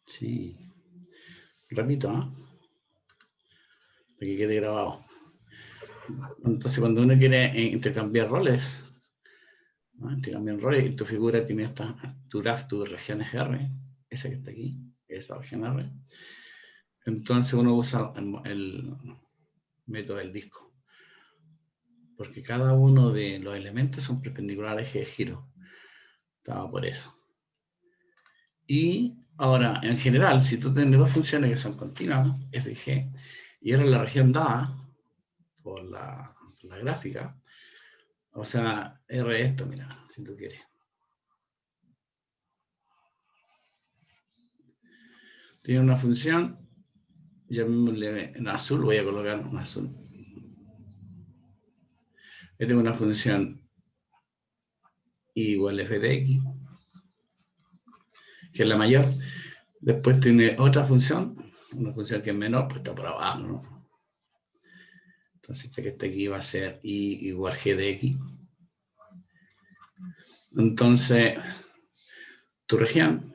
Sí. Repito, ¿ah? Para que quede grabado. Entonces, cuando uno quiere intercambiar roles, ¿no? Intercambiar roles, y tu figura tiene esta, tu graph, tu región es R, esa que está aquí, esa región R. Entonces uno usa el método del disco, porque cada uno de los elementos son perpendiculares al eje de giro. Estaba por eso. Y ahora, en general, si tú tienes dos funciones que son continuas, f y g, y ahora la región dada por la gráfica, o sea, R esto, mira, si tú quieres. Tiene una función, llamémosle en azul, voy a colocar un azul. Yo tengo una función y igual f de x, que es la mayor. Después tiene otra función, una función que es menor, pues está por abajo, ¿no? Entonces esta que está aquí va a ser y igual g de x. Entonces, tu región,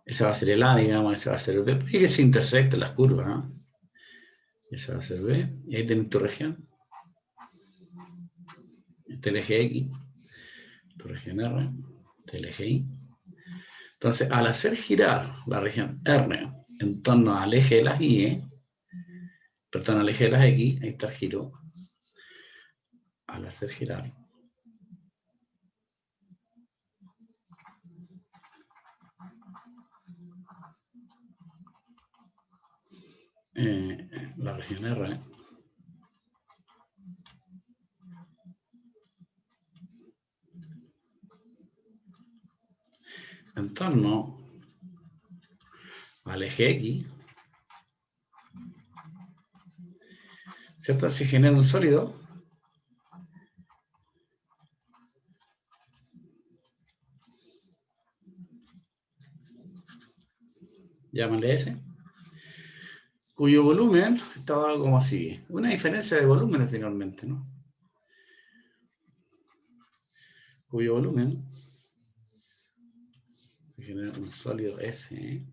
esa va a ser el A, digamos, esa va a ser el B. Fíjate que se intersectan las curvas, ¿eh? Esa va a ser B, y ahí tienes tu región. Este es el eje X, tu región R, este es el eje Y. Entonces, al hacer girar la región R en torno al eje de las Y, perdón, al eje de las X, ahí está el giro. Al hacer girar la región R, en torno al eje X, ¿cierto? Se genera un sólido llámale S, cuyo volumen estaba como así. Una diferencia de volúmenes finalmente, ¿no? Cuyo volumen se genera un sólido S,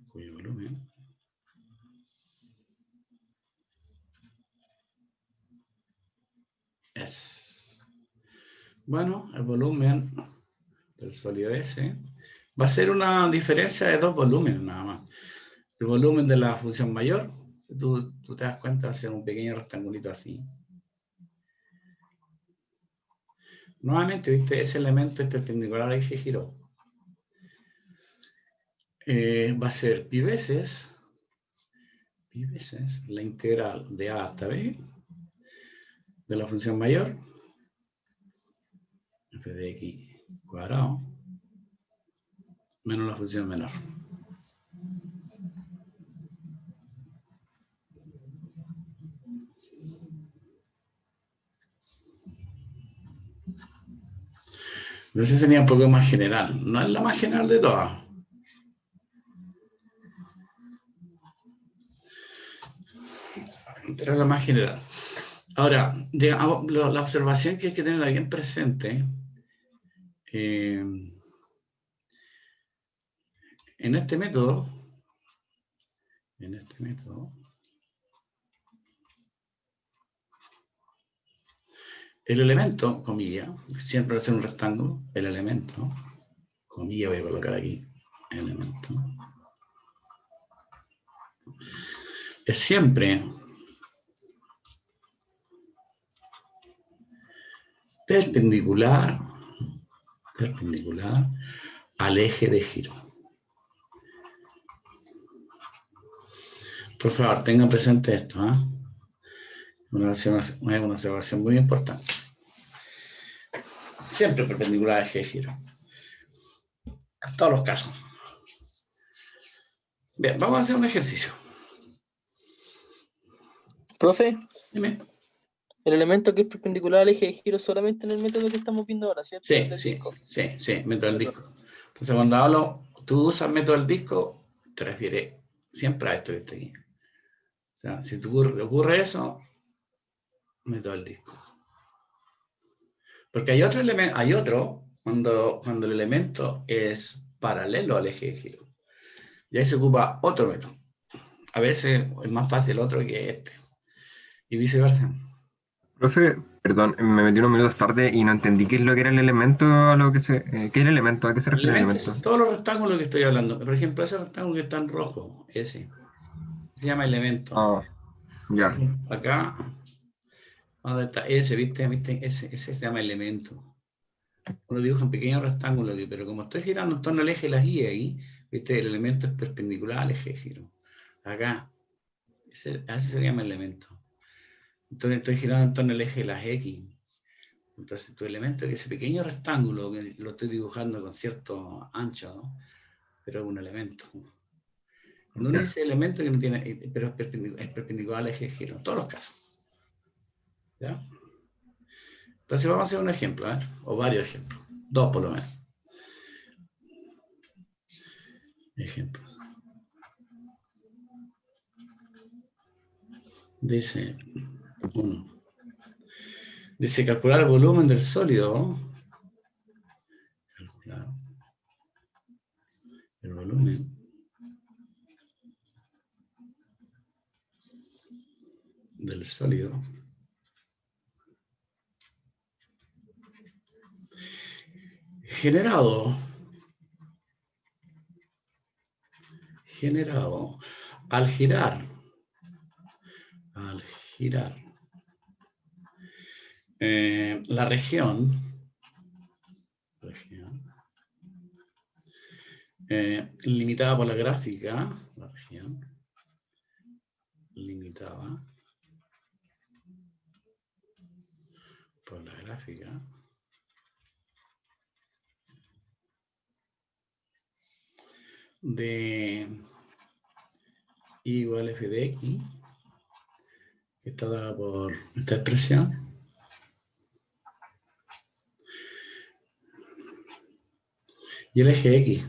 cuyo volumen es, bueno, el volumen del sólido S va a ser una diferencia de dos volúmenes nada más. El volumen de la función mayor, si tú te das cuenta, va a ser un pequeño rectangulito así. Nuevamente, ¿viste? Ese elemento es perpendicular al eje de giro. Va a ser pi veces la integral de a hasta b de la función mayor, f de x cuadrado, menos la función menor. Entonces sería un poco más general. No es la más general de todas. Pero es la más general. Ahora, digamos, la observación que hay que tener bien presente, en este método, el elemento, comilla, siempre va a ser un rectángulo, el elemento, comilla voy a colocar aquí, elemento, es siempre perpendicular al eje de giro. Por favor, tengan presente esto, ¿eh? Una observación muy importante. Siempre perpendicular al eje de giro. En todos los casos. Bien, vamos a hacer un ejercicio. Profe, Dime. el elemento que es perpendicular al eje de giro solamente en el método que estamos viendo ahora, ¿cierto? Sí, método del disco. Entonces, cuando hablo, tú usas método del disco, te refieres siempre a esto que está aquí. O sea, si te ocurre eso, método del disco. Porque hay otro elemento, cuando el elemento es paralelo al eje de giro. Y ahí se ocupa otro método. A veces es más fácil otro que este. Y viceversa. Profe, perdón, me metí unos minutos tarde y no entendí qué es lo que era el elemento a lo que se. ¿Qué es el elemento? ¿A qué se El refiere el elemento elemento? es todos los rectángulos que estoy hablando. Por ejemplo, ese rectángulo que está en rojo, ese, se llama elemento. Ah, Por ya. ejemplo, acá, ¿dónde está ese? ¿Viste? Ese se llama elemento. Uno dibuja un pequeño rectángulo aquí, pero como estoy girando en torno al eje de las I ahí, ¿viste? El elemento es perpendicular al eje de giro. Acá, ese se llama elemento. Entonces estoy girando en torno al eje de las X. Entonces tu elemento es ese pequeño rectángulo que lo estoy dibujando con cierto ancho, ¿no? Pero es un elemento. Cuando uno Ya. dice elemento que no tiene, pero es perpendicular al eje de giro, en todos los casos. ¿Ya? Entonces vamos a hacer un ejemplo, ¿eh? O varios ejemplos. Dos por lo menos. Ejemplos. Dice uno. Dice calcular el volumen del sólido. Calcular el volumen del sólido generado al girar la región limitada por la gráfica, la región limitada por la gráfica de I igual f de x, que está dada por esta expresión, y el eje x.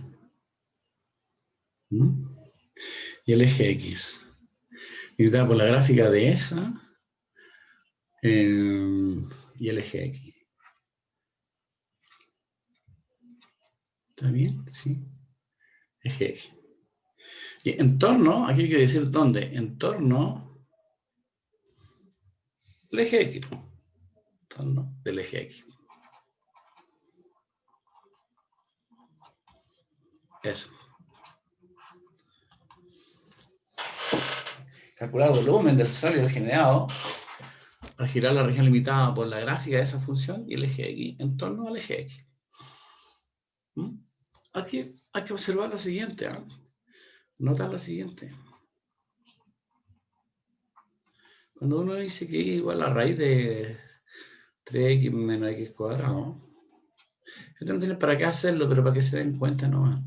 Y el eje x. Limitada por la gráfica de esa y el eje x. ¿Está bien? Sí. Eje x. Y en torno, aquí quiere decir dónde, en torno del eje x. En torno del eje x. Eso. Calcular el volumen del sólido generado al girar la región limitada por la gráfica de esa función y el eje x en torno al eje x. Aquí hay que observar lo siguiente. ¿eh? Nota lo siguiente. Cuando uno dice que y igual a la raíz de 3x menos x cuadrado, esto no tiene para qué hacerlo, pero para que se den cuenta nomás.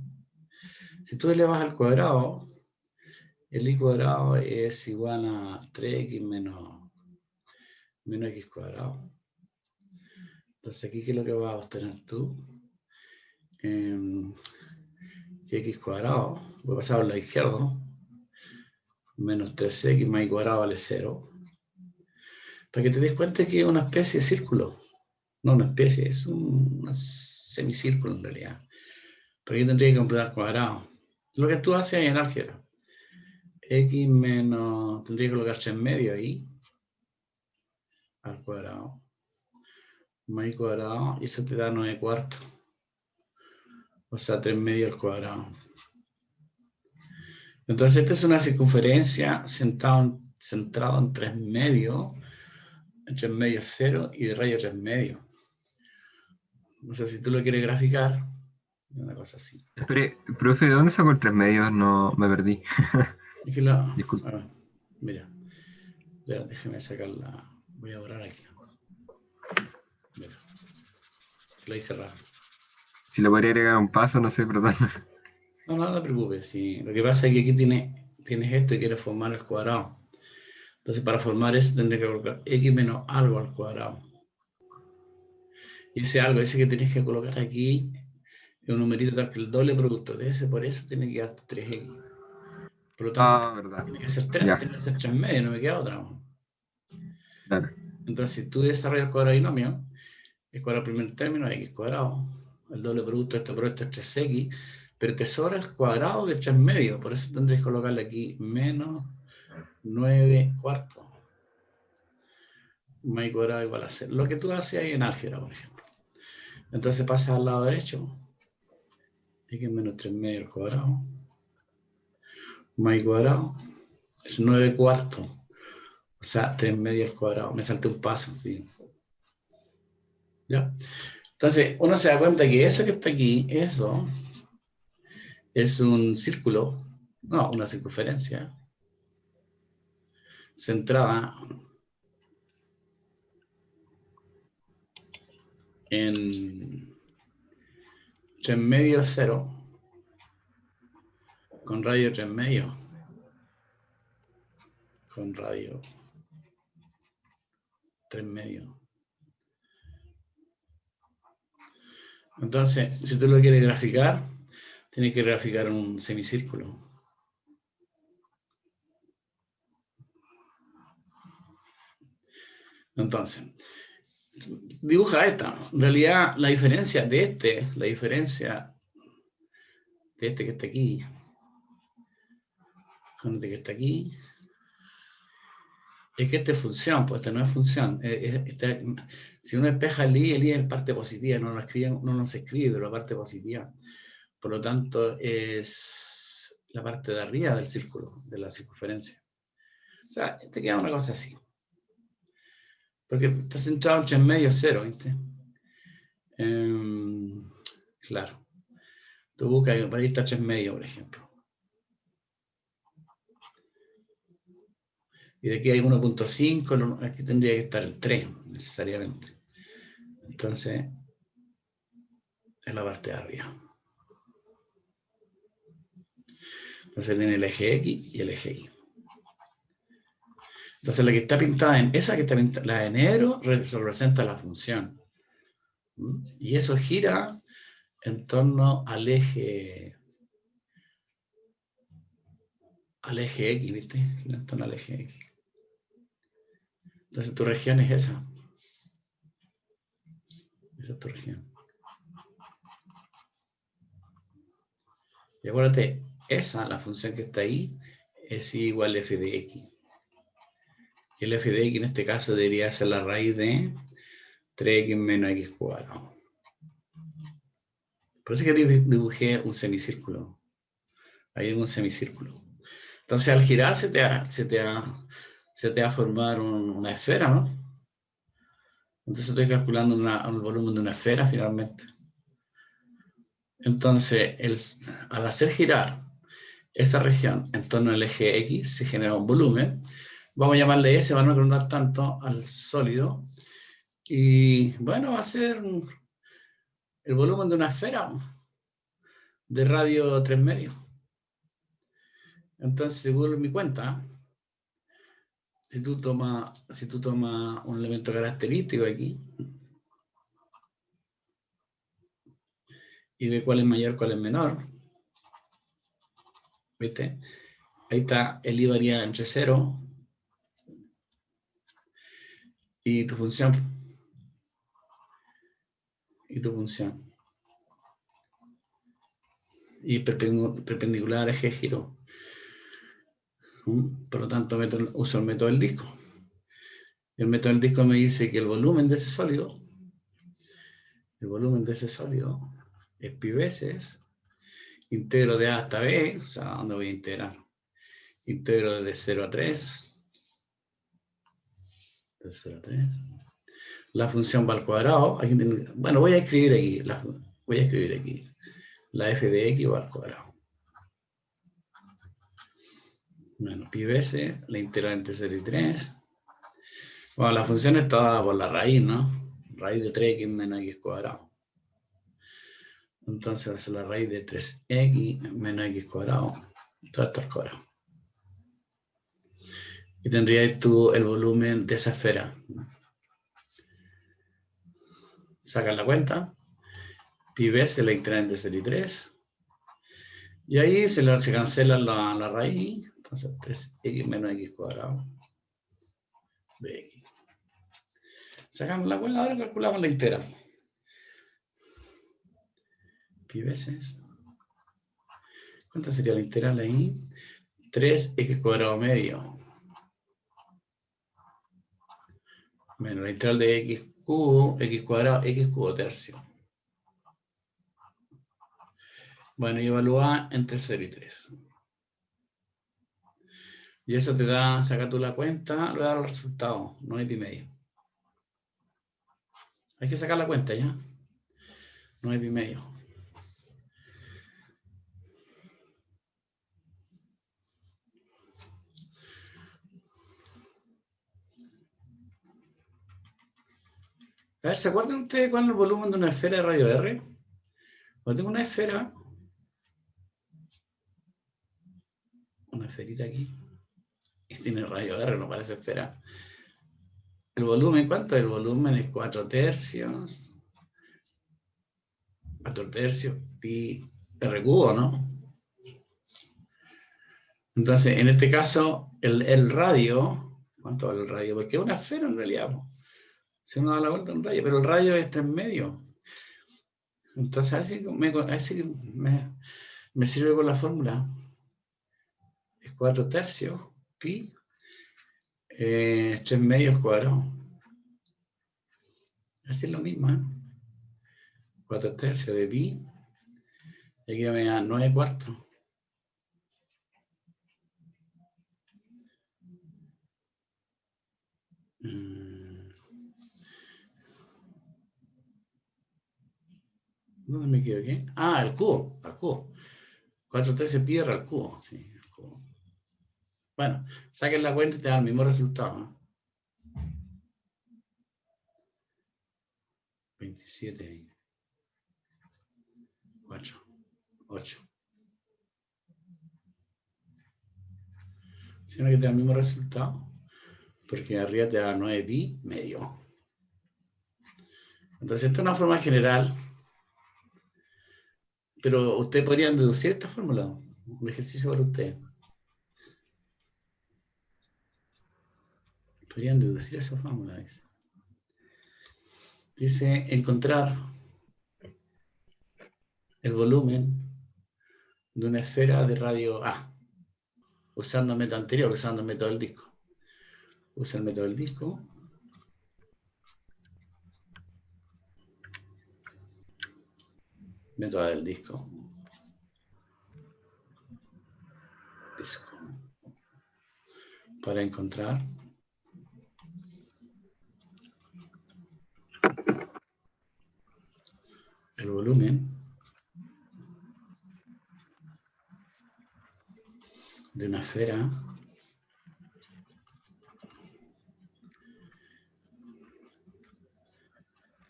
Si tú elevas al cuadrado, el y cuadrado es igual a 3x menos x cuadrado. Entonces aquí, ¿qué es lo que vas a obtener tú? Que x cuadrado, voy a pasar al lado izquierdo, menos 3x más y cuadrado vale 0. Para que te des cuenta que es una especie de círculo. No una especie, es un semicírculo en realidad. Pero yo tendría que completar cuadrado. Lo que tú haces en álgebra. X menos, tendría que colocarse en medio ahí, al cuadrado, más y cuadrado, y eso te da 9 cuartos. O sea, 3 medios al cuadrado. Entonces, esta es una circunferencia centrada en 3 medios, en 3 medios 0 y de radio 3 medios. No sé si tú lo quieres graficar, una cosa así. Espere, profe, ¿de dónde sacó el 3 medios? No, me perdí. Es que la, Disculpe. ver, mira, déjeme sacarla. Voy a borrar aquí. Mira, la hice raro. Si le podría agregar un paso, no sé, perdón. No te preocupes. Sí. Lo que pasa es que aquí tienes esto y quieres formar el cuadrado. Entonces, para formar eso tendré que colocar x menos algo al cuadrado. Y ese algo, ese que tienes que colocar aquí, es un numerito tal que el doble producto de ese, por eso tiene que darte 3x. Por lo tanto, Ah, verdad. tiene que ser 3, Ya, tiene que ser 3 medios, no me queda otra. claro. Entonces, si tú desarrollas el cuadrado binomio, x cuadrado primer término, x cuadrado. El doble producto de este producto es 3x, pero te sobra el cuadrado de 3 medios, por eso tendréis que colocarle aquí menos 9 cuartos. Más y cuadrado igual a 0. Lo que tú haces ahí en álgebra, por ejemplo. Entonces pasas al lado derecho. X menos 3 medios al cuadrado. Más y cuadrado. Es 9 cuartos. O sea, 3 medios al cuadrado. Me salté un paso, ¿sí? ¿Ya? Entonces, uno se da cuenta que eso que está aquí, eso, es un círculo, no, una circunferencia, centrada en 3 medios 0, con radio 3 medios, con radio 3 medios. Entonces, si tú lo quieres graficar, tienes que graficar un semicírculo. Entonces, dibuja esta. En realidad, la diferencia de este que está aquí, con este que está aquí, es que esta es función, pues esta no es función. Si uno despeja el I es parte positiva, no se escribe, pero la parte positiva. Por lo tanto, es la parte de arriba del círculo, de la circunferencia. O sea, te queda una cosa así. Porque está centrado en 3 medios 0, ¿viste? Claro. Tú buscas, por ahí está 3 medios, por ejemplo. Y de aquí hay 1.5, aquí tendría que estar el 3, necesariamente. Entonces, es la parte de arriba. Entonces tiene el eje X y el eje Y. Entonces la que está pintada la de negro, representa la función. Y eso gira en torno al eje X, ¿viste? Gira en torno al eje X. Entonces tu región es esa. Esa es tu región. Y acuérdate, la función que está ahí, es igual a f de x. Y el f de x en este caso debería ser la raíz de 3x menos x cuadrado. Por eso es que dibujé un semicírculo. Ahí hay un semicírculo. Entonces al girar se te va a formar una esfera, ¿no? Entonces estoy calculando el volumen de una esfera finalmente. Entonces, al hacer girar esa región en torno al eje X, se genera un volumen. Vamos a llamarle S, van a agrandar tanto al sólido. Y bueno, va a ser el volumen de una esfera de radio 3 medios. Entonces, según mi cuenta, si tú tomas un elemento característico aquí y ves cuál es mayor, cuál es menor, ¿viste? Ahí está, el I varía entre 0 y tu función. Y perpendicular al eje de giro. Por lo tanto, uso el método del disco. El método del disco me dice que el volumen de ese sólido es pi veces integro de A hasta B, o sea, ¿dónde voy a integrar? Integro de 0 a 3. De 0 a 3. La función va al cuadrado. Bueno, voy a escribir aquí. La f de x va al cuadrado. Bueno, pi veces la integral entre 0 y 3. Bueno, la función está dada por la raíz, ¿no? Raíz de 3x menos x cuadrado. Entonces va a ser la raíz de 3x menos x cuadrado. Todo esto al cuadrado. Y tendrías tú el volumen de esa esfera. Sacan la cuenta. Pi veces la integral entre 0 y 3. Y ahí se cancela la raíz. Entonces 3x menos x cuadrado de x. Sacamos la cuenta, ahora calculamos la integral. pi veces. ¿Cuánto sería la integral ahí? 3x cuadrado medio. Menos la integral de x cubo, x cuadrado, x cubo tercio. Bueno, y evalúa entre 0 y 3. Y eso te da, saca tú la cuenta, le da el resultado, 9 pi medio. Hay que sacar la cuenta ya. 9 pi medio. A ver, ¿se acuerdan ustedes cuál es el volumen de una esfera de radio R? Cuando tengo una esferita aquí, y tiene radio R, no parece esfera. ¿El volumen cuánto? El volumen es 4 tercios. 4 tercios pi r cubo, ¿no? Entonces, en este caso, el radio, ¿cuánto vale el radio? Porque es una esfera en realidad, ¿no? Si uno da la vuelta a un radio, pero el radio es 3 medios. Entonces, a ver si me sirve con la fórmula. Es 4 tercios pi 3 medios cuadrados. Así es lo mismo, ¿eh? 4 tercios de pi. Y aquí me da 9 cuartos. ¿Dónde me equivoqué? Ah, al cubo, al cubo. 4 tercios pi r al cubo. Sí, al cubo. Bueno, saquen la cuenta y te da el mismo resultado, ¿no? 27, 4, 8. ¿Sí, no que te da el mismo resultado? Porque arriba te da 9 pi medio. Entonces, esta es una forma general. Pero ustedes podrían deducir esta fórmula. Un ejercicio para ustedes. Podrían deducir esa fórmula. Dice encontrar el volumen de una esfera de radio A. Usando el método anterior, usando el método del disco. Usa el método del disco. Método del disco. Disco. Para encontrar el volumen de una esfera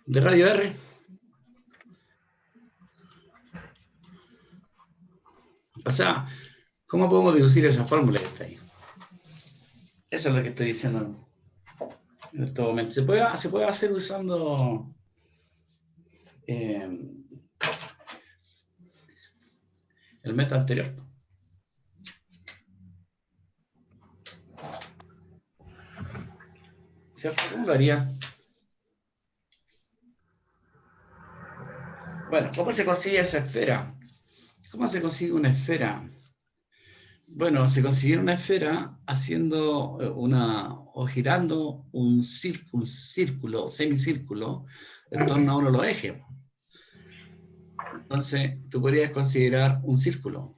de radio R. O sea, ¿cómo podemos deducir esa fórmula que está ahí? Eso es lo que estoy diciendo en este momento. Se puede hacer usando el método anterior. ¿Cierto? ¿Cómo lo haría? Bueno, ¿cómo se consigue esa esfera? ¿Cómo se consigue una esfera? Bueno, se consigue una esfera haciendo o girando un círculo, semicírculo, en torno a uno de los ejes. Entonces, tú podrías considerar un círculo.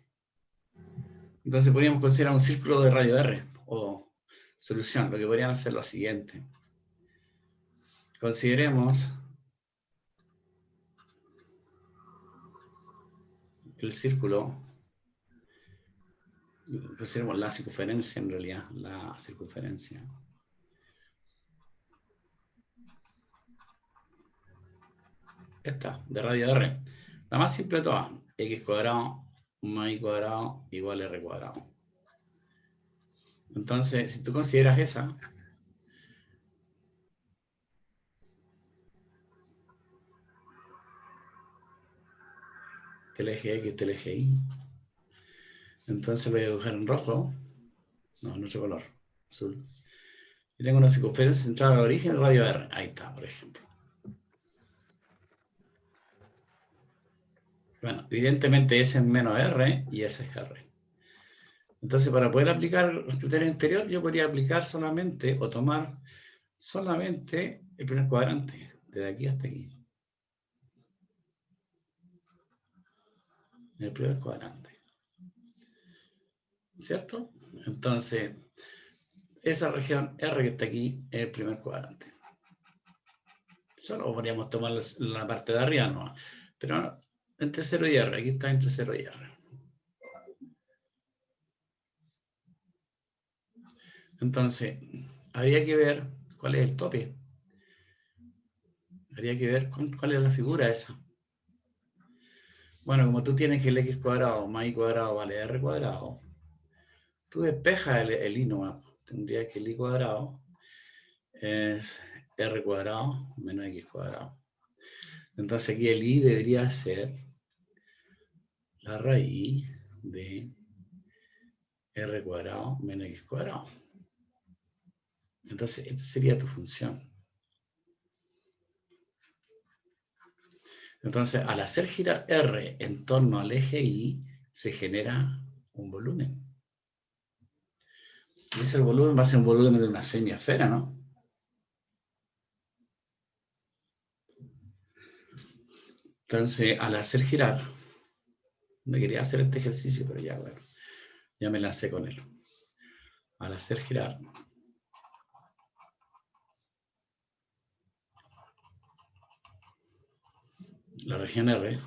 Entonces, podríamos considerar un círculo de radio R, o solución. Lo que podríamos hacer es lo siguiente. Consideremos el círculo, consideremos la circunferencia en realidad, la circunferencia. Esta, de radio R. La más simple de todas, x cuadrado más y cuadrado igual a r cuadrado. Entonces, si tú consideras esa, el eje X, el eje Y, entonces lo voy a dibujar en rojo, no, en otro color, azul. Y tengo una circunferencia central al origen, radio R. Ahí está, por ejemplo. Bueno, evidentemente ese es menos R y ese es R. Entonces, para poder aplicar los criterios anteriores, yo podría aplicar solamente o tomar solamente el primer cuadrante, desde aquí hasta aquí. El primer cuadrante. ¿Cierto? Entonces, esa región R que está aquí es el primer cuadrante. Solo podríamos tomar la parte de arriba, ¿no? Pero entre 0 y R, aquí está entre 0 y R. Entonces, habría que ver cuál es el tope. Habría que ver cuál es la figura esa. Bueno, como tú tienes que el x cuadrado más y cuadrado vale r cuadrado, tú despejas el i nomás. Tendría que el i cuadrado es r cuadrado menos x cuadrado. Entonces aquí el i debería ser la raíz de r cuadrado menos x cuadrado. Entonces, esta sería tu función. Entonces, al hacer girar R en torno al eje Y, se genera un volumen. Y ese volumen va a ser un volumen de una semiesfera, ¿no? Entonces, al hacer girar, no quería hacer este ejercicio, pero ya, bueno, ya me lancé con él. Al hacer girar, la región R,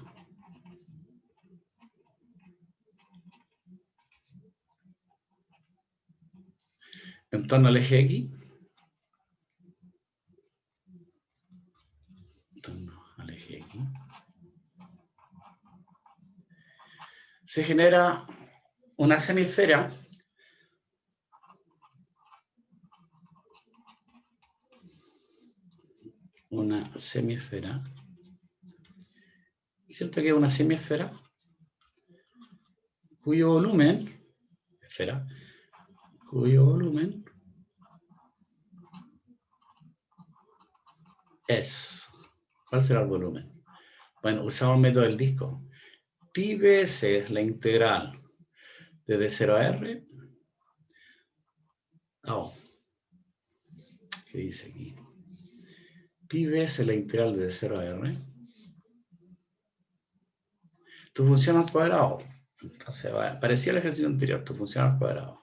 en torno al eje X, en torno al eje X, se genera una semiesfera ¿cierto que es una semiesfera? Cuyo volumen es, ¿cuál será el volumen? Bueno, usamos el método del disco. Pi veces la integral desde 0 a R. ¿Qué dice aquí? Pi veces la integral desde 0 a R. Tu función al cuadrado. Entonces, parecía el ejercicio anterior, tu función al cuadrado.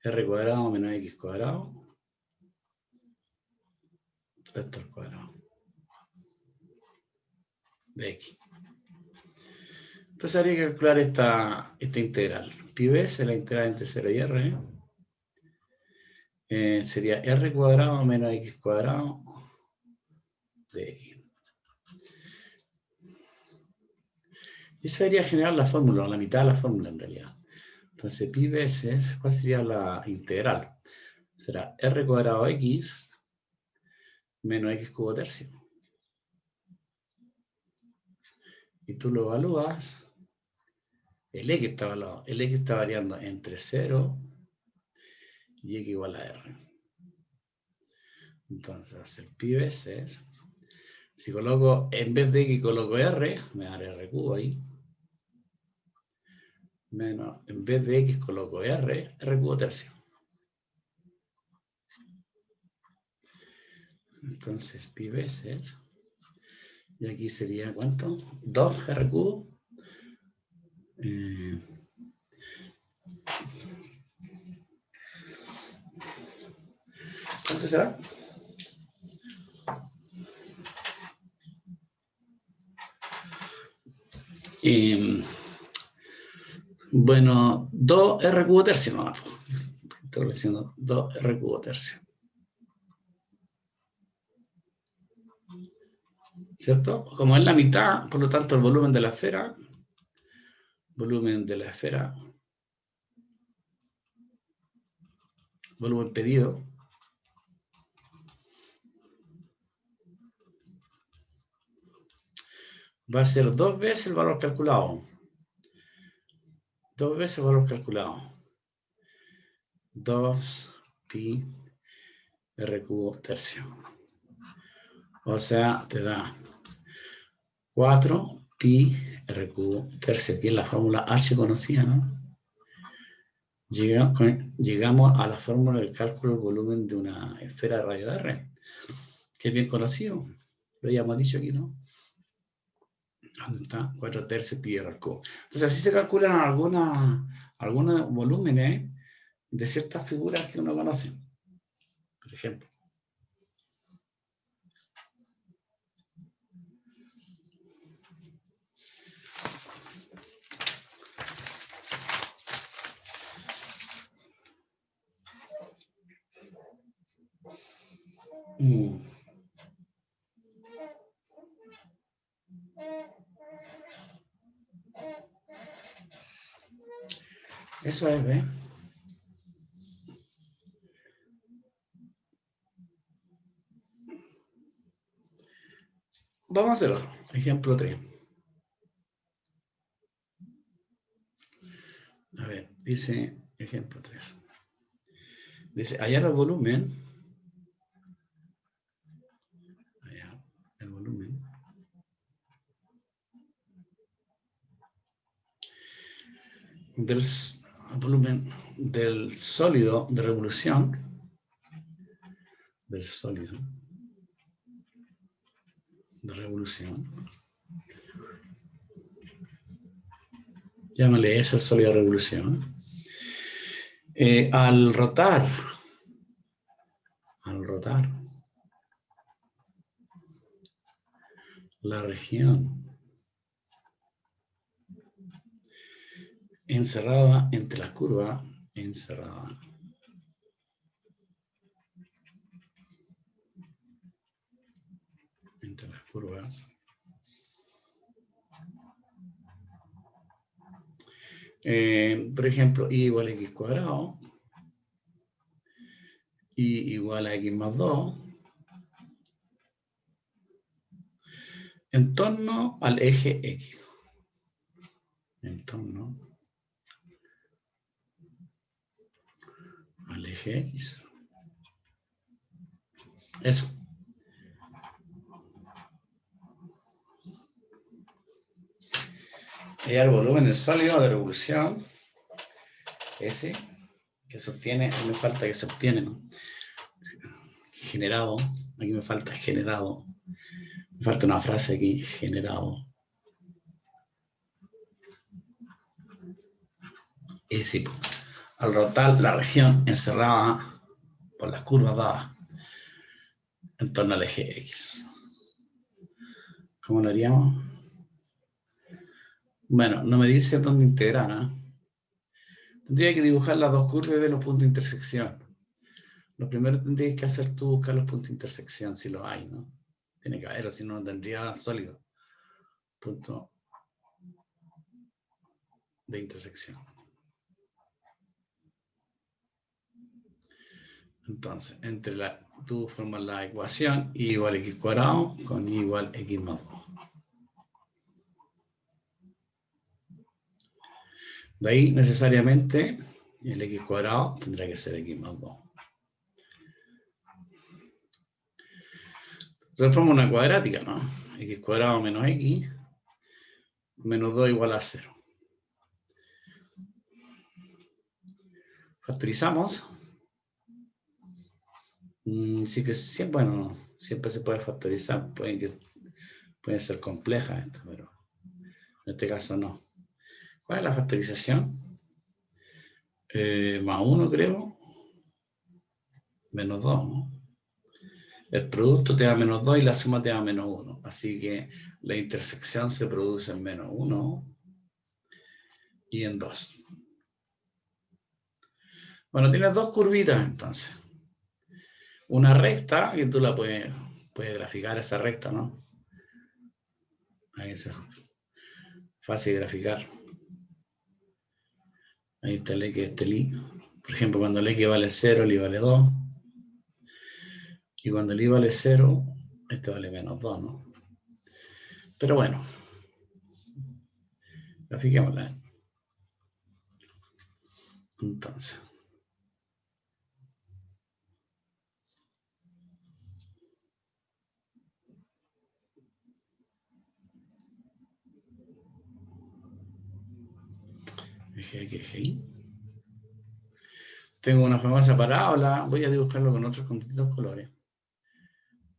R cuadrado menos X cuadrado. Esto al cuadrado. De X. Entonces habría que calcular esta integral. Pi veces la integral entre 0 y R. Sería R cuadrado menos X cuadrado de X. Y eso debería generar la fórmula, o la mitad de la fórmula en realidad. Entonces, pi veces, ¿cuál sería la integral? Será R cuadrado X menos X cubo tercio. Y tú lo evalúas, el X está evaluado, el X está variando entre 0 y X igual a R. Entonces, hacer pi veces, si coloco, en vez de X coloco R, me da R cubo ahí, menos, en vez de X coloco R cubo tercio. Entonces, pi veces, y aquí sería, ¿cuánto? 2R cubo. ¿Cuánto será? Bueno, 2R cubo tercio, no, estoy diciendo 2R cubo tercio. ¿Cierto? Como es la mitad, por lo tanto el volumen de la esfera, volumen pedido, va a ser 2 veces el valor calculado. 2 veces el valor calculado. 2 pi R cubo tercio. O sea, te da 4 pi r cubo tercio. Aquí es la fórmula H conocida, ¿no? Llegamos a la fórmula del cálculo del volumen de una esfera de radio R, que es bien conocido. Lo habíamos dicho aquí, ¿no? ¿Dónde está? 4 tercios pi r al cubo. Entonces así se calculan algunos volúmenes de ciertas figuras que uno conoce. Por ejemplo. Eso es, ¿ves? Vamos a hacer otro. Ejemplo 3. A ver, dice ejemplo 3. Dice, hallar el volumen. Hallar el volumen. Del volumen del sólido de revolución. Del sólido de revolución. Llámale eso el sólido de revolución. Al rotar la región encerrada entre las curvas, encerrada entre las curvas, por ejemplo, y igual a x cuadrado, y igual a x más 2, en torno al eje x. En torno al eje x. Eso. Y el volumen del sólido de revolución, ese, que se obtiene, me falta que se obtiene, ¿no? Generado, aquí me falta generado. Me falta una frase aquí, generado. Ese, al rotar la región encerrada por las curvas dadas en torno al eje X. ¿Cómo lo haríamos? Bueno, no me dice dónde integrar, ¿eh? Tendría que dibujar las dos curvas y ver los puntos de intersección. Lo primero que tendrías que hacer tú buscar los puntos de intersección, si los hay, ¿no? Tiene que haber, o si no, no tendría sólido. Punto de intersección. Entonces, tú formas la ecuación y igual a x cuadrado con y igual a x más 2. De ahí, necesariamente, el x cuadrado tendrá que ser x más 2. Se forma una cuadrática, ¿no? X cuadrado menos x, menos 2 igual a 0. Factorizamos. Sí que siempre, bueno, siempre se puede factorizar. Puede ser compleja esto, pero en este caso no. ¿Cuál es la factorización? Más 1, creo. Menos 2, ¿no? El producto te da menos 2 y la suma te da menos 1. Así que la intersección se produce en menos 1 y en 2. Bueno, tienes dos curvitas entonces. Una recta, que tú la puedes graficar esa recta, ¿no? Ahí está. Fácil de graficar. Ahí está el X, este el Y. Por ejemplo, cuando el X vale 0, el Y vale 2. Y cuando el Y vale 0, este vale menos 2, ¿no? Pero bueno, grafiquémosla. Entonces. eje aquí, eje Y. Tengo una famosa parábola, voy a dibujarlo con otros con distintos colores.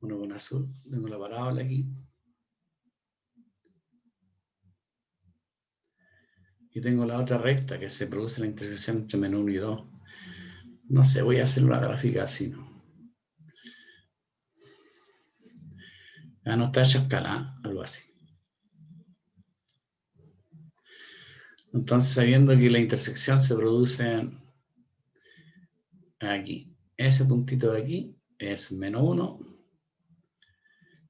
Uno con azul, tengo la parábola aquí. Y tengo la otra recta que se produce la intersección entre menos 1 y 2. No sé, voy a hacer una gráfica así, ¿no? Ya no está hecha escala, algo así. Entonces, sabiendo que la intersección se produce aquí, ese puntito de aquí es menos 1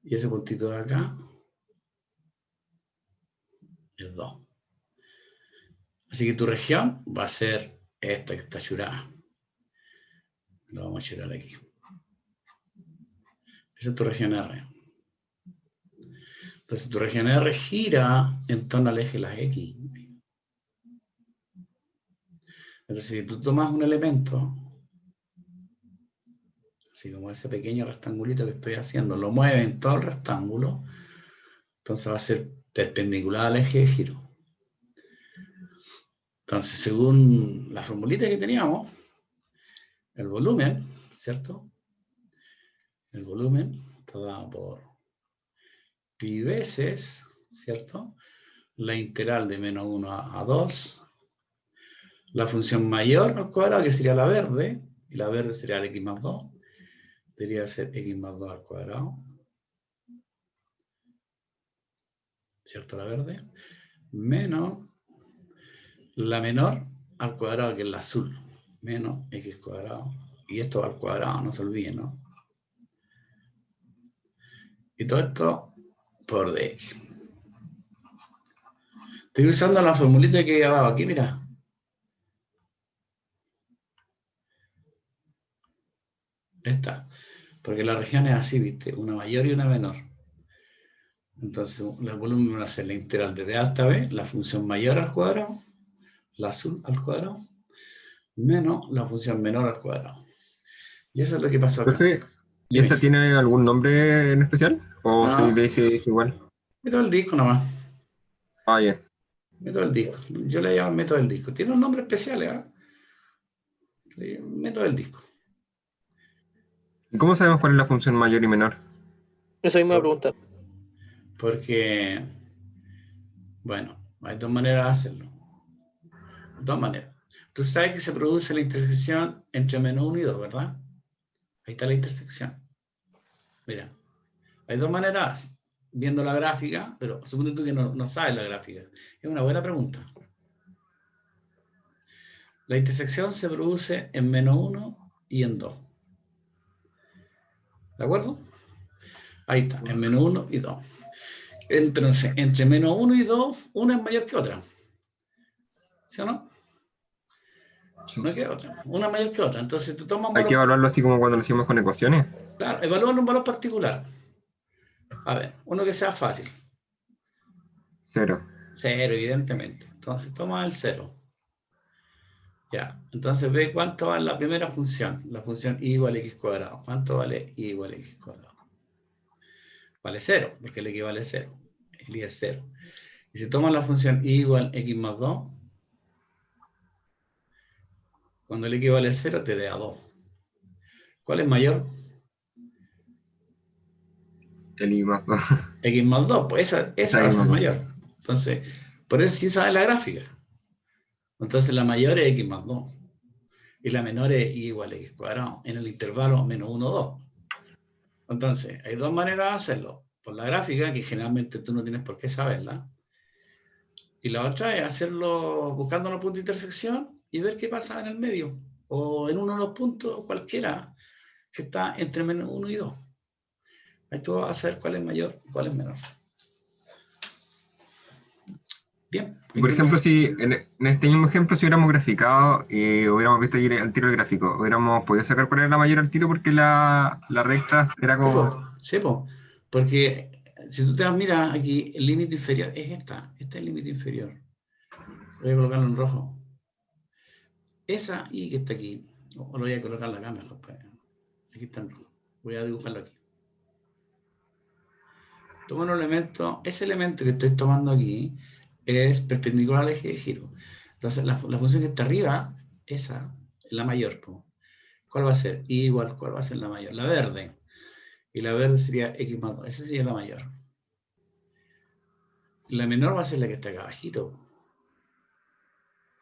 y ese puntito de acá es 2. Así que tu región va a ser esta que está churada. Lo vamos a churar aquí. Esa es tu región R. Entonces tu región R gira en torno al eje de las X. Entonces si tú tomas un elemento, así como ese pequeño rectangulito que estoy haciendo, lo mueves en todo el rectángulo, entonces va a ser perpendicular al eje de giro. Entonces, según la formulita que teníamos, el volumen, ¿cierto? El volumen está dado por pi veces, ¿cierto? La integral de menos 1 a 2, la función mayor al cuadrado, que sería la verde, y la verde sería el x más 2, debería ser x más 2 al cuadrado, ¿cierto? La verde, menos la menor al cuadrado, que es la azul, menos x cuadrado, y esto al cuadrado, no se olviden, ¿no? Y todo esto por dx. Estoy usando la formulita que he dado aquí, mira. Esta. Porque la región es así, ¿viste? Una mayor y una menor. Entonces, el volumen va a ser la integral de d hasta b, la función mayor al cuadrado, la azul al cuadrado, menos la función menor al cuadrado. Y eso es lo que pasó acá. Profe, ¿y Dime. esa tiene algún nombre en especial? ¿O se No, dice igual? método del disco nomás. Ah, ya. Método del disco. Yo le llamo método del disco. Tiene un nombre especial, ¿eh? Método del disco. ¿Y cómo sabemos cuál es la función mayor y menor? Eso mismo me voy a preguntar. Porque, bueno, hay dos maneras de hacerlo. Dos maneras. Tú sabes que se produce la intersección entre menos 1 y 2, ¿verdad? Ahí está la intersección. Mira, hay dos maneras viendo la gráfica, pero supone tú que no sabes la gráfica. Es una buena pregunta. La intersección se produce en menos 1 y en 2. ¿De acuerdo? Ahí está, en menos 1 y 2. Entonces, entre menos 1 y 2, una es mayor que otra. ¿Sí o no? Sí. No hay que otra. Una es mayor que otra. Entonces, tú tomas un Hay que valor. evaluarlo así como cuando lo hicimos con ecuaciones. Claro, evalúan un valor particular. A ver, uno que sea fácil. 0. 0, evidentemente. Entonces, toma el 0. Ya, entonces ve cuánto vale la primera función. La función y igual a x cuadrado. ¿Cuánto vale y igual a x cuadrado? Vale 0, porque el x vale 0. El y es 0. Y si tomas la función y igual a x más 2, cuando el x vale 0 te da 2. ¿Cuál es mayor? El I más 2. X más 2, pues esa va a X ser más 2. mayor. Entonces, por eso sí sabes la gráfica. Entonces la mayor es x más 2. Y la menor es y igual a x cuadrado. En el intervalo menos 1, 2. Entonces, hay dos maneras de hacerlo. Por la gráfica, que generalmente tú no tienes por qué saberla. Y la otra es hacerlo buscando los puntos de intersección y ver qué pasa en el medio. O en uno de los puntos, cualquiera, que está entre menos 1 y 2. Ahí tú vas a saber cuál es mayor y cuál es menor. Bien. Y por ejemplo, si en este mismo ejemplo, si hubiéramos graficado y hubiéramos visto ayer al tiro el gráfico, hubiéramos podido sacar cuál era la mayor al tiro porque la recta era como... Sí, porque si tú te das, mira, aquí el límite inferior es esta. Este es el límite inferior. Voy a colocarlo en rojo. Esa y que está aquí. O lo voy a colocar acá mejor. Pues. Aquí está en rojo. Voy a dibujarlo aquí. Tomo un elemento. Ese elemento que estoy tomando aquí es perpendicular al eje de giro. Entonces, la función que está arriba, esa, es la mayor. Po. ¿Cuál va a ser? I igual, ¿cuál va a ser la mayor? La verde. Y la verde sería x más 2. Esa sería la mayor. La menor va a ser la que está acá abajito.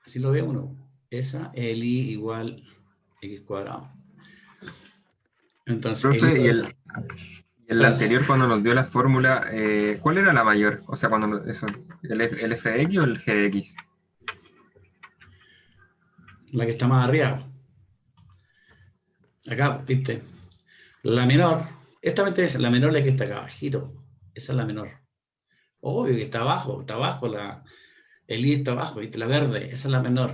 Así lo ve uno. Esa es el i igual x cuadrado. Entonces, el i Profe, y cuadrado. el anterior cuando nos dio la fórmula, ¿cuál era la mayor? O sea, ¿el f de x o el g de x? La que está más arriba. Acá, ¿viste? La menor. Esta mente es la menor, la que está acá abajito. Esa es la menor. Obvio que está abajo el i está abajo, ¿viste? La verde, esa es la menor.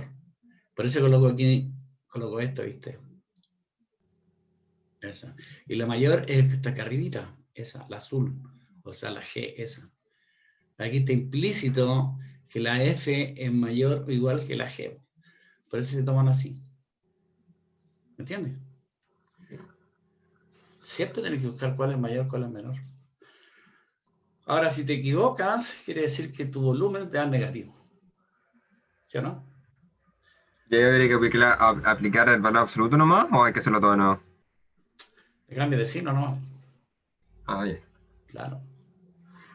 Por eso coloco esto, ¿viste? Esa. Y la mayor es el que está acá arribita, esa, la azul, o sea, la G, esa. Aquí está implícito que la F es mayor o igual que la G. Por eso se toman así. ¿Me entiendes? Siempre tienes que buscar cuál es mayor, cuál es menor. Ahora, si te equivocas, quiere decir que tu volumen te da negativo. ¿Sí o no? ¿Ya habría que aplicar el valor absoluto nomás o hay que hacerlo todo de nuevo? Le cambia de signo, ¿no? Ah, ya. Claro.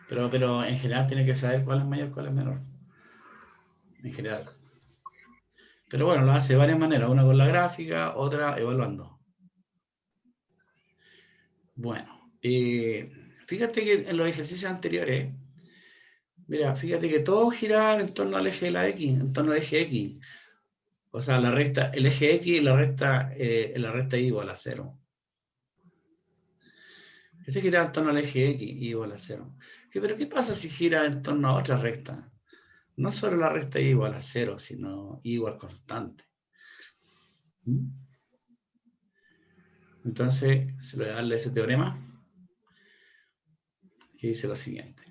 Pero en general tienes que saber cuál es mayor, cuál es menor. En general. Pero bueno, lo hace de varias maneras. Una con la gráfica, otra evaluando. Bueno, fíjate que en los ejercicios anteriores, mira, fíjate que todo giraba en torno al eje de la X, en torno al eje X. O sea, la recta, el eje X y la recta Y igual a 0. Ese gira en torno al eje X y igual a 0. Pero ¿qué pasa si gira en torno a otra recta? No solo la recta Y igual a 0, sino Y igual constante. Entonces, se lo voy a darle ese teorema, que dice lo siguiente.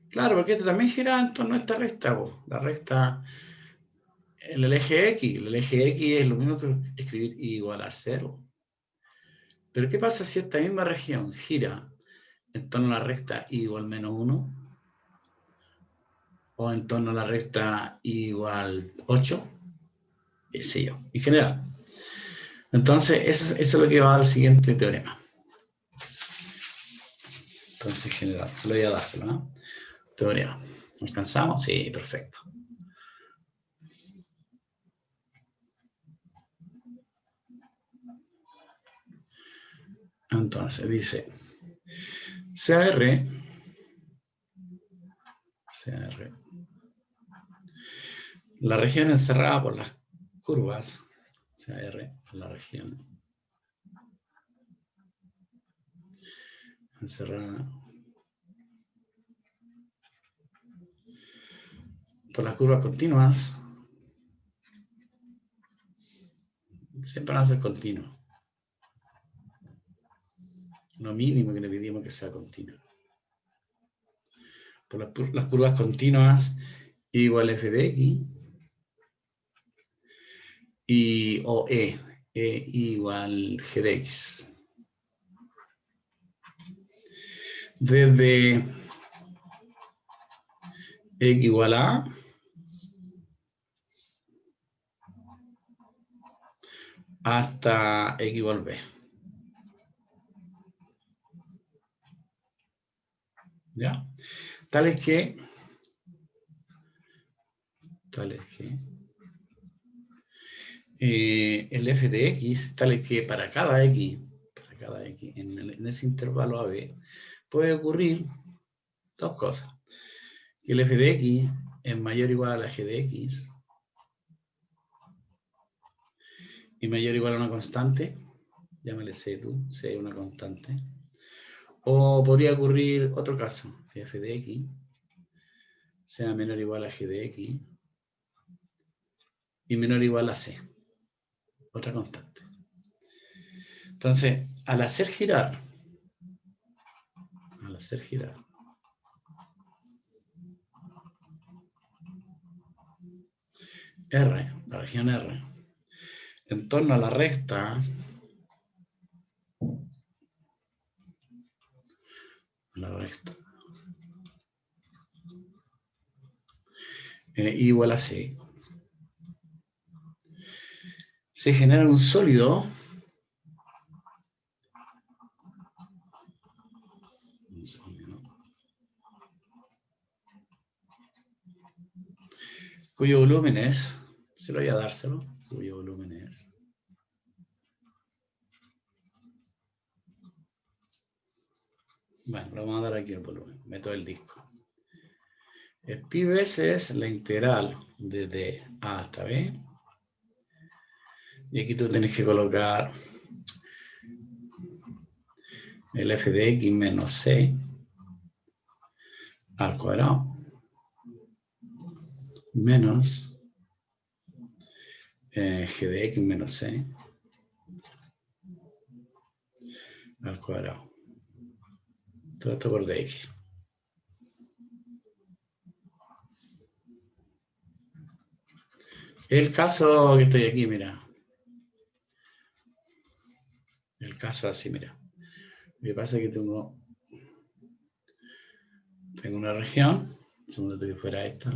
Claro, porque esto también gira en torno a esta recta, la recta en el eje X. El eje X es lo mismo que escribir Y igual a 0. Pero ¿qué pasa si esta misma región gira en torno a la recta Y igual menos 1? O en torno a la recta Y igual 8, qué sé yo, en general. Entonces, eso es lo que va al siguiente teorema. Entonces, en general, se lo voy a dar, ¿no? Teorema. ¿Alcanzamos? Sí, perfecto. Entonces, dice, CAR, la región encerrada por las curvas, CAR, la región encerrada por las curvas continuas, siempre van a ser continuos. Lo mínimo que le pedimos que sea continuo. Por las curvas continuas igual f de x o e igual g de x. Desde x igual a A hasta x igual b. ¿Ya? Tales que el f de x, tales que para cada x en ese intervalo AB, puede ocurrir dos cosas. Que el f de x es mayor o igual a la g de x y mayor o igual a una constante, llámale C tú, C es una constante. O podría ocurrir otro caso, que f de x sea menor o igual a g de x y menor o igual a c, otra constante. Entonces, al hacer girar, R, la región R, en torno a la recta, igual a C. Se genera un sólido cuyo volumen es, se lo voy a dárselo, cuyo volumen es bueno, lo vamos a dar aquí el volumen, meto el disco. El pi veces la integral desde A hasta B. Y aquí tú tienes que colocar el f de x menos c al cuadrado menos g de x menos c al cuadrado. Todo esto por dx. El caso que estoy aquí, mira. El caso así, mira. Lo que pasa es que tengo una región, segundo que fuera esta.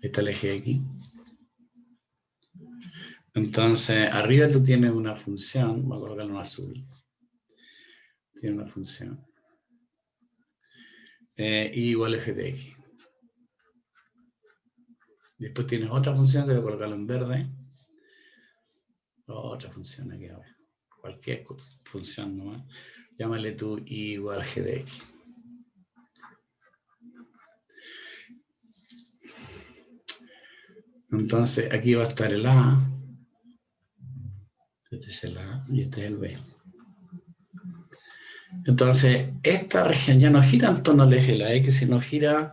Esta es el eje X. Entonces, arriba tú tienes una función, voy a colocarlo en azul. Tiene una función. Y igual f de x. Después tienes otra función que voy a colocarlo en verde. Otra función aquí, a ver. Cualquier función nomás. Llámale tú y igual g de x. Entonces, aquí va a estar el A. Este es el A y este es el B. Entonces, esta región ya no gira en torno al eje de la X, sino gira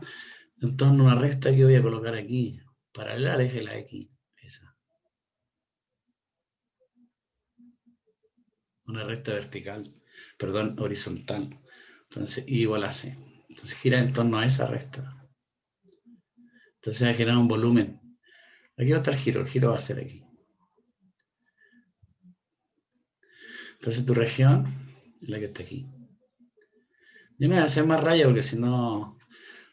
en torno a una recta que voy a colocar aquí, paralela al eje de la X. Esa. Una recta vertical, perdón, horizontal. Entonces, I igual a C. Entonces, gira en torno a esa recta. Entonces, va a generar un volumen. Aquí va a estar el giro va a ser aquí. Entonces, tu región es la que está aquí. Yo no voy a hacer más rayas porque si no...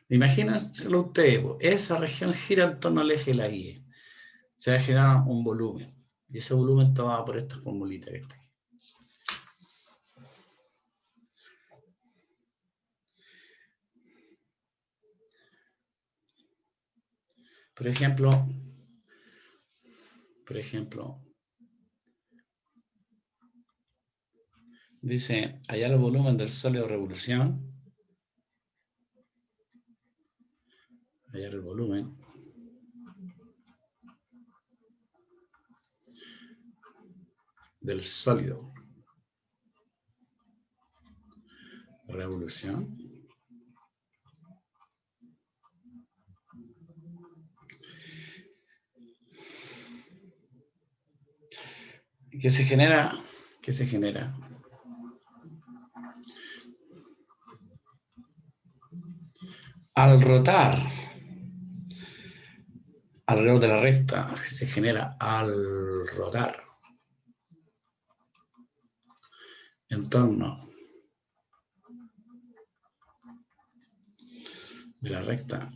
Imagínenselo ustedes, esa región gira en torno al eje de la Y. Se va a generar un volumen. Y ese volumen tomado por esta formulita que está aquí. Por ejemplo, dice, hallar el volumen del sólido revolución. Hallar el volumen del sólido revolución. ¿Qué se genera? Al rotar alrededor de la recta, se genera al rotar en torno de la recta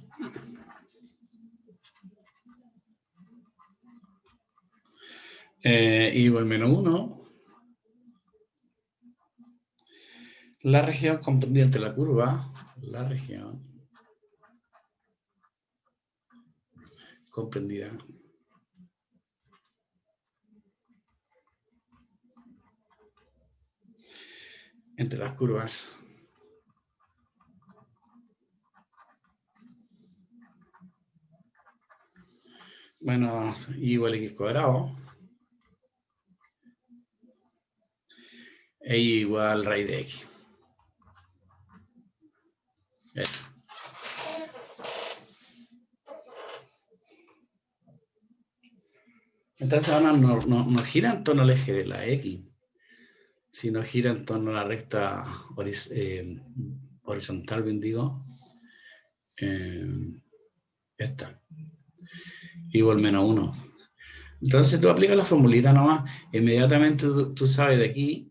igual menos 1, la región comprendida entre la curva, la región comprendida entre las curvas bueno, igual a x cuadrado e igual raíz de x. Eso. Entonces ahora no gira en torno al eje de la x, sino gira en torno a la recta horizontal, bien digo, esta, igual menos 1. Entonces tú aplicas la formulita nomás, inmediatamente tú sabes de aquí,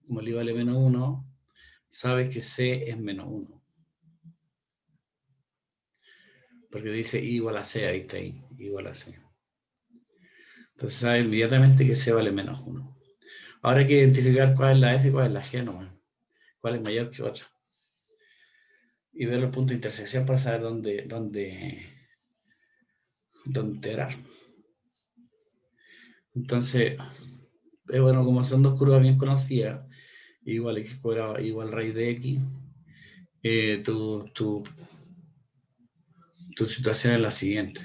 como el I vale menos 1, sabes que C es menos 1. Porque dice I igual a C, ahí está I, igual a C. Entonces sabe inmediatamente que C vale menos 1. Ahora hay que identificar cuál es la F y cuál es la G nomás. Cuál es mayor que otra. Y ver los puntos de intersección para saber dónde integrar. Entonces, bueno, como son dos curvas bien conocidas, igual x cuadrado igual raíz de x, tu situación es la siguiente.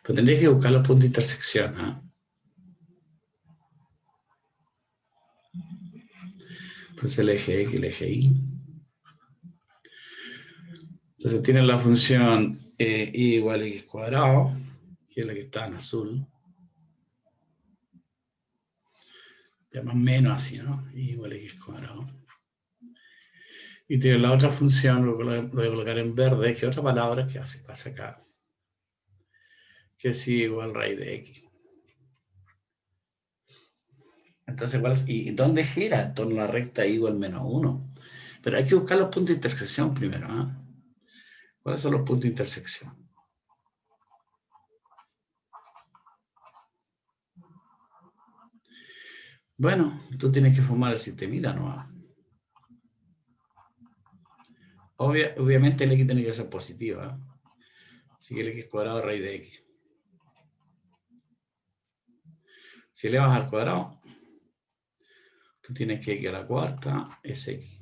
Pero tendrías que buscar los puntos de intersección. ¿Eh? Pues el eje X, el eje Y. Entonces tienen la función y igual a x cuadrado, que es la que está en azul. Ya más o menos así, ¿no? Y igual a x cuadrado. Y tienen la otra función, lo voy a colocar en verde, que es otra palabra que pasa acá. Que es y igual raíz de x. Entonces, ¿y dónde gira? En torno a la recta y igual menos 1. Pero hay que buscar los puntos de intersección primero. ¿Eh? ¿Cuáles son los puntos de intersección? Bueno, tú tienes que formar el sistemita, ¿no? Obviamente el x tiene que ser positivo. ¿Eh? Así que el x cuadrado raíz de x. Si elevas al cuadrado, tú tienes que x a la cuarta es x.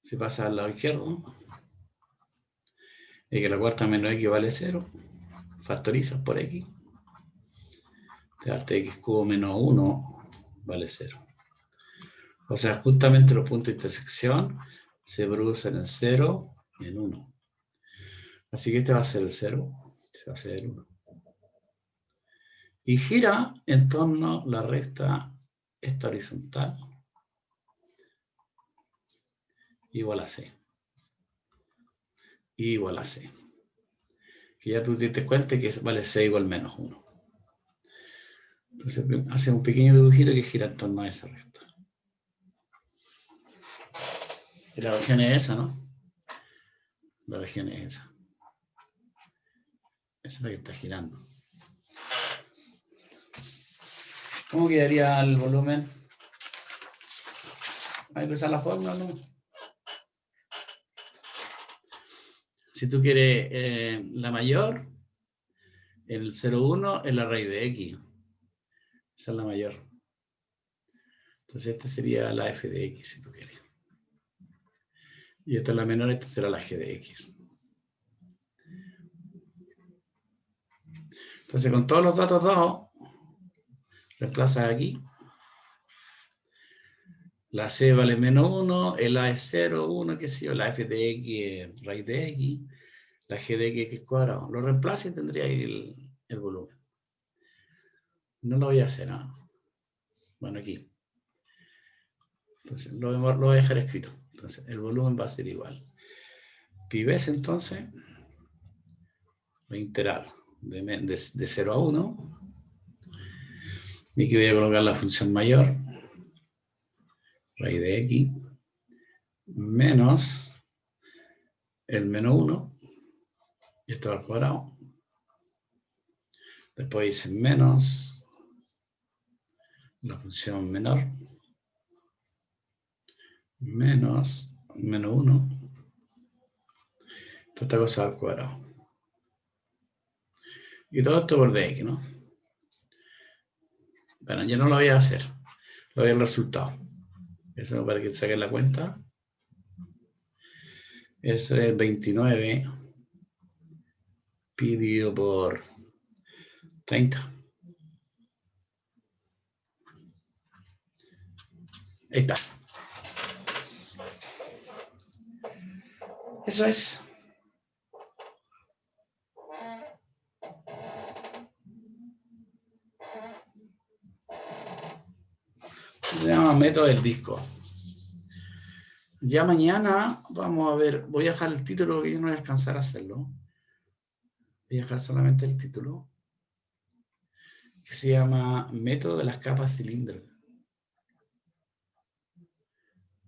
Si pasas al lado izquierdo, x a la cuarta menos x vale 0. Factorizas por x. Te da x cubo menos 1 vale 0. O sea, justamente los puntos de intersección se producen en 0 y en 1. Así que este va a ser el 0, este va a ser el 1. Y gira en torno a la recta esta horizontal igual a C. Igual a C. Que ya tú te das cuenta que vale C igual menos 1. Entonces hace un pequeño dibujito que gira en torno a esa recta. Y la región es esa, ¿no? La región es esa. Esa es la que está girando. ¿Cómo quedaría el volumen? Hay que usar la fórmula, ¿no? Si tú quieres la mayor, el 0,1 es la raíz de x. Esa es la mayor. Entonces esta sería la f de x, si tú quieres. Y esta es la menor, esta será la g de x. Entonces con todos los datos dados, reemplazas aquí. La c vale menos 1, el a es 0, 1, qué sé yo, la f de x es raíz de x, la g de x es cuadrado. Lo reemplazo y tendría ahí el volumen. No lo voy a hacer, ¿no? Bueno, aquí. Entonces lo voy a dejar escrito. Entonces el volumen va a ser igual. Pi ves entonces la integral de 0 a 1. Y aquí voy a colocar la función mayor, raíz de x, menos el menos 1, y esto al cuadrado. Después dice menos la función menor, menos 1, esta cosa al cuadrado. Y todo esto por dx, ¿no? Bueno, yo no lo voy a hacer, lo voy a el resultado. Eso para que saquen la cuenta. Eso es 29 pi dividido por 30. Ahí está. Eso es. Se llama método del disco. Ya mañana vamos a ver, voy a dejar el título que yo no voy a alcanzar a hacerlo. Voy a dejar solamente el título, que se llama Método de las capas cilíndricas.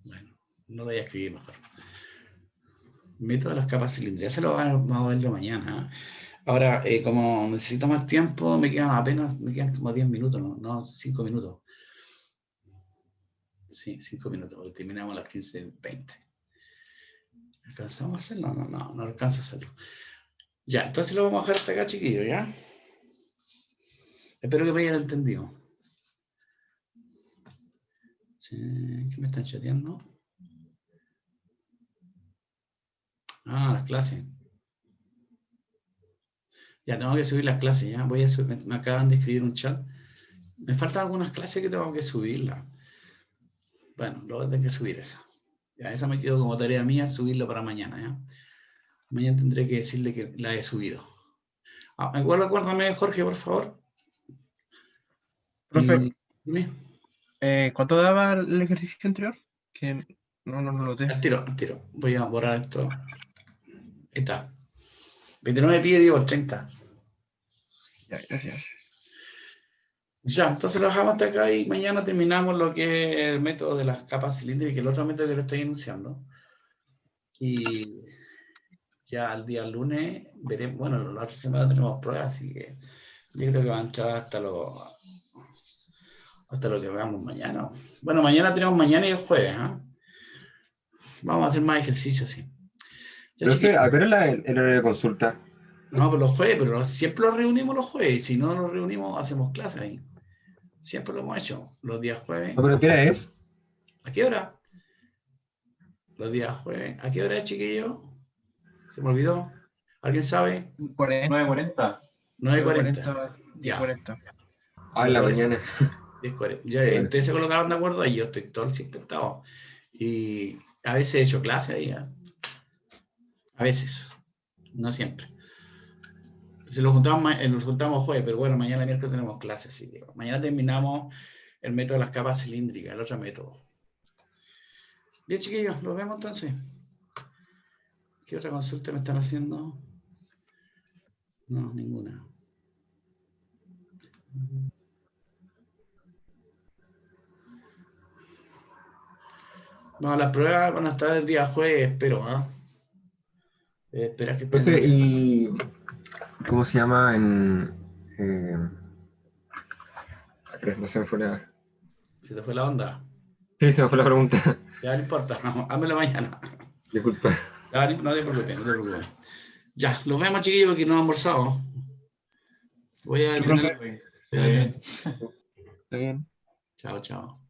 Bueno, no lo voy a escribir mejor. Método de las capas cilíndricas. Se lo vamos a verlo mañana. Ahora, como necesito más tiempo, me quedan como 10 minutos, no 5 minutos. Sí, 5 minutos, porque terminamos a las 15:20. ¿Alcanzamos a hacerlo? No alcanzo a hacerlo. Ya, entonces lo vamos a dejar hasta acá, chiquillos, ¿ya? Espero que me hayan entendido. Sí, ¿qué me están chateando? Ah, las clases. Ya, tengo que subir las clases, ya. Voy a subir, me acaban de escribir un chat. Me faltan algunas clases que tengo que subirlas. Bueno, luego tengo que subir esa. Ya, esa me quedó como tarea mía, subirla para mañana, ¿ya? Mañana tendré que decirle que la he subido. Igual acuérdame, Jorge, por favor. Profe, Dime. ¿cuánto daba el ejercicio anterior? Que no lo noté. Al tiro. Voy a borrar esto. Ahí está. 29 pide, digo 30. Ya, gracias. Ya, entonces lo dejamos hasta acá y mañana terminamos lo que es el método de las capas cilíndricas, que es el otro método que lo estoy enunciando. Y ya al día lunes veremos, bueno, la otra semana tenemos pruebas, así que yo creo que va a entrar hasta lo que veamos mañana. Bueno, tenemos mañana y el jueves, ¿eh? Vamos a hacer más ejercicios, sí. Ya, Profe, ¿a qué hora es el horario de consulta? no, pues los jueves, pero siempre los reunimos los jueves, y si no nos reunimos, hacemos clases ahí. Siempre lo hemos hecho, los días jueves. No, pero ¿qué hora es? ¿A qué hora? Los días jueves. ¿A qué hora es, chiquillo? ¿Se me olvidó? ¿Alguien sabe? 9:40. 9:40. Ya. 40. Ah, en la mañana. 10:40. Ya, ustedes se colocaron de acuerdo y yo estoy todo el siempre estado. Y a veces he hecho clase ahí. A veces. No siempre. Si lo juntamos jueves, pero bueno, mañana miércoles tenemos clases. Así que mañana terminamos el método de las capas cilíndricas, el otro método. Bien, chiquillos, los vemos entonces. ¿Qué otra consulta me están haciendo? No, ninguna. No, las pruebas van a estar el día jueves, espero, ¿ah? Espera que estén. Profe, ¿y cómo se llama no se me fue nada. Se te fue la onda. Sí, se me fue la pregunta. Ya no importa, házmelo mañana. Disculpa. Ya, no te preocupes. Ya, los vemos, chiquillos, porque no han almorzado. Voy a Sí, detener. profe. Bien. Está bien. Chao.